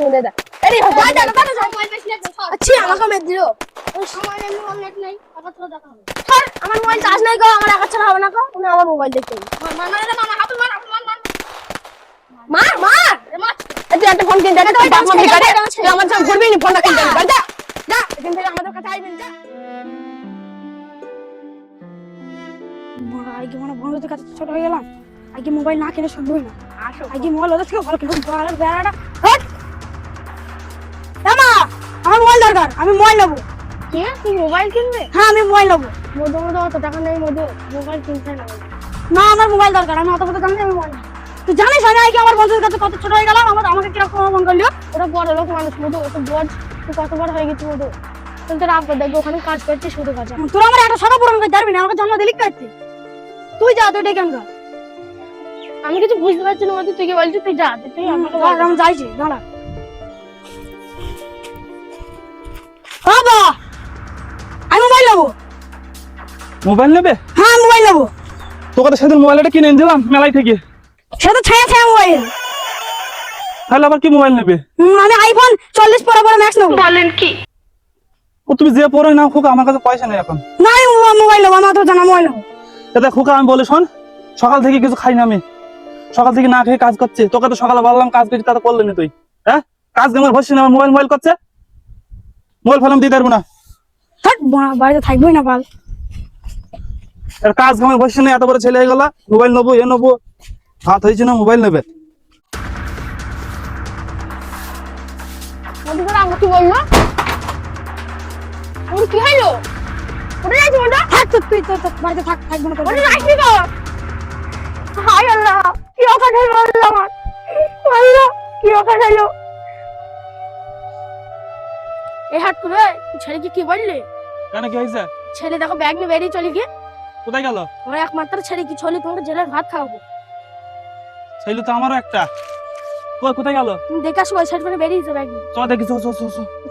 দে দে এরি ভাই দাদা মোবাইল বেশি লাগবে আচ্ছা আমাকে মেরে দিও সময় নেই নেট নেই আবার তোরা দেখা হবে স্যার আমার মোবাইল চার্জ নাই গো আমার আকাশ ছাড়া হবে না গো তুমি আমার মোবাইল দেখতে মার মার মার হাত মার মার মার মার তুই একটা ফোন কিনে দে তো বাপ মা ভিখারি তুই আমার সঙ্গে ঘুরবি না ফোনটা কিনে দে যা যা এখান থেকে আমাদের কাছে আইবি যা আগে মানে বন্ধুদের কাছে ছোট হয়ে গেলাম আগে মোবাইল না কিনে সম্ভব না আগে মোবাইল ওদের থেকে ভালো কিনে বেড়াটা হট মা আমার মোবাইল দরকার আমি মোবাইল নেবো কি তুই মোবাইল কিনবে হ্যাঁ আমি মোবাইল নেবো মধু মধু অত টাকা নেই মধু মোবাইল কিনতে না না আমার মোবাইল দরকার আমি অত কথা জানি আমি মোবাইল তুই জানিস আমি আগে আমার বন্ধুদের কাছে কত ছোট হয়ে গেলাম আমাকে কিরকম ফোন করলো ওরা বড় লোক মানুষ মধু ওটা বড় তুই কত বড় হয়ে গেছিস মধু তুই তো রাগ দেখবো ওখানে কাজ করছিস শুধু কাজ তোর আমার একটা শখ পূরণ করতে পারবি না আমাকে জন্ম দিলি করতে তুই যা তুই ডেকে আনগা আমি কিছু বুঝতে পারছি না মধু তুই কি বলছিস তুই যা তুই আমাকে বল আমি যাইছি দাঁড়া বাবা আমি মোবাইল নেবো মোবাইল নেবে? হ্যাঁ মোবাইল নেবো তোকে তো সেদিন মোবাইলটা কিনে এনে দিলাম মেলাই থেকে সে তো ছায়া ছায়া মোবাইল তাহলে আবার কি মোবাইল নেবে? আমি আইফোন 40 প্রো ম্যাক্স নেবো বলেন কি ও তুমি যে পরে নাও খোকা আমার কাছে পয়সা নেই এখন না মোবাইল নেবো আমার তো জানা মোবাইল নেবো এটা খোকা আমি বলে শোন সকাল থেকে কিছু খাই না আমি সকাল থেকে না খেয়ে কাজ করছে তোকে তো সকালে বললাম কাজ করছি তা তো করলি না তুই হ্যাঁ কাজ আমার বসছি না আমার মোবাইল করছে মোবাইল ফেলাম দিতে পারবো না থাক বাড়িতে থাকবোই না পাল আর কাজ আমার বসছি না এত বড় ছেলে হয়ে গেল মোবাইল নেবো এ নেবো হাত হয়েছে না মোবাইল নেবে মধু করে আমাকে কি বললো ওর কি হলো ওরে যাইছি মধু থাক তুই তো বাড়িতে থাকবো না ওরে যাইছি তো হাই আল্লাহ কি অকাজ হলো আমার আল্লাহ কি অকাজ হলো এই হাত করে ছেলে কি বললি কেন কি হয়েছে ছেলে দেখো ব্যাগ নিয়ে বেরিয়ে চলে গিয়ে কোথায় গেল ওরা একমাত্র ছেলে কি চলে তোমাকে জেলের ভাত খাওয়াবো ছেলে তো আমারও একটা কোথায় গেল তুমি দেখে আসো ওই সাইড করে বেরিয়েছে ব্যাগ নিয়ে চ দেখি চ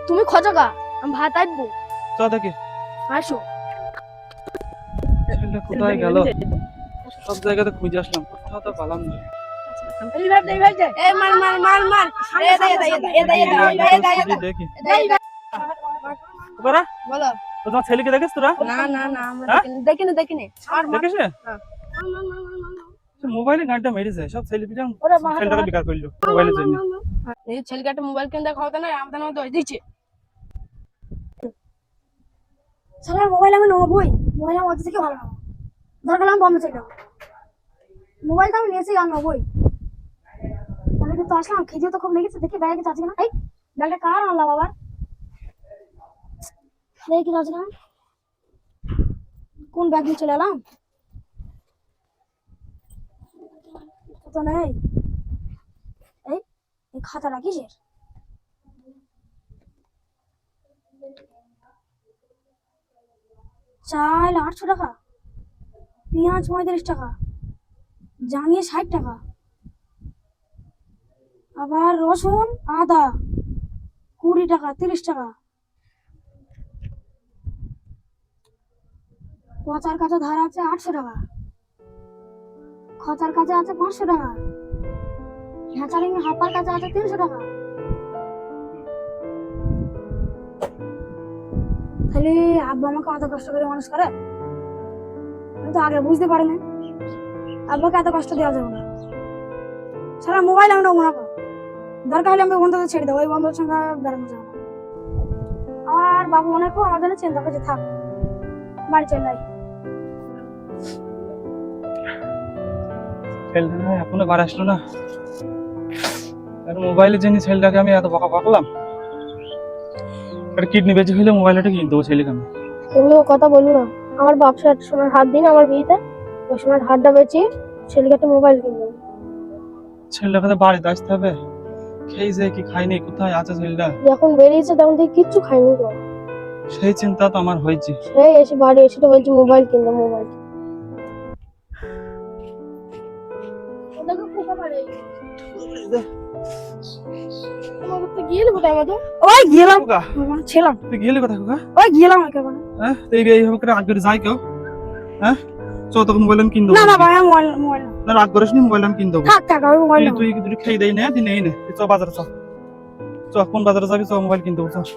তুমি খোঁজো গা আমি ভাত আসবো চ দেখি আসো ছেলেটা কোথায় গেল সব জায়গাতে খুঁজে আসলাম কোথাও তো পেলাম না এ মার মার মার মার দেখি বলো তোমার ছেলেকে দেখিস তোরা না না না আমরা দেখিনি দেখিস মোবাইলে গানটা মেরেছে সব ছেলেপিটা ছেলেটাকে বেকার করলো মোবাইলের জন্য এই ছেলেকে একটা মোবাইল কিনে দেখা হতো না আমাদের মধ্যে দোষ দিচ্ছে সারা মোবাইল আমি নেবই মোবাইল আমার থেকে ভালো না দরকার আমি বন্ধ চলে মোবাইল তো আমি নিয়েছি আর নেবই আমি তো আসলাম খিদে তো খুব লেগেছে দেখি ব্যাগে চার্জ কিনা এই ব্যাগটা কার আনলা বাবা দেখি চার্জ কিনা কোন ব্যাগ নিয়ে চলে এলাম তো নেই এই খাতা রাখিস চাল 800 টাকা পেঁয়াজ 35 টাকা জানিয়ে 60 টাকা আবার রসুন আদা 20 টাকা 30 টাকা কচার কাছে ধার আছে 800 টাকা খচার কাছে আছে 500 টাকা হ্যাচারিং হাপার কাছে আছে 300 টাকা তাহলে আব্বা আমাকে অত কষ্ট করে মানুষ করে আমি তো আগে বুঝতে পারিনি আব্বাকে এত কষ্ট দেওয়া যাবে না সারা মোবাইল আমি নেবো না দরকার হলে আমি বন্ধুদের ছেড়ে দেবো ওই বন্ধুদের সঙ্গে বেড়ানো যাবো আমার বাবু অনেকও আমার জন্য চিন্তা করছে থাক বাড়ি চলে যাই ছেলেটা এখনো ঘরে আসলো না আর মোবাইলের জন্য ছেলেটাকে আমি এত বকা পাকলাম একটা কিডনি বেঁচে হইলে মোবাইলটা কিনে দেবো ছেলেকে আমি তুমি কথা বলবো না আমার ব্যবসা একটা সময় হাত দিন আমার বিয়েতে ওই সময় হাতটা বেঁচে ছেলেকে একটা মোবাইল কিনবো ছেলেটাকে তো বাড়িতে আসতে হবে খেয়েছে কি খাইনি কোথায় আছে ছেলেটা যখন বেরিয়েছে তখন থেকে কিচ্ছু খাইনি তো সেই চিন্তা তো আমার হয়েছে সেই এসে বাড়ি এসে তো বলছি মোবাইল কিনবো মোবাইল ওই গেলাম খোকা, ছিলাম তুই গেলি কোথায় খোকা? ওই গেলাম একেবারে হ্যাঁ তো এইভাবে করে রাগ করে যায় কেউ হ্যাঁ চ তোকে মোবাইল আমি কিনে না দেবো না ভাই মোবাইল মোবাইল না রাগ করিস নি মোবাইল আমি কিনে দেবো থাক থাক আমি মোবাইল তুই তুই খেয়ে দেই না দিন এই নে চ বাজারে চ চ কোন বাজারে যাবি চ মোবাইল কিনতে চ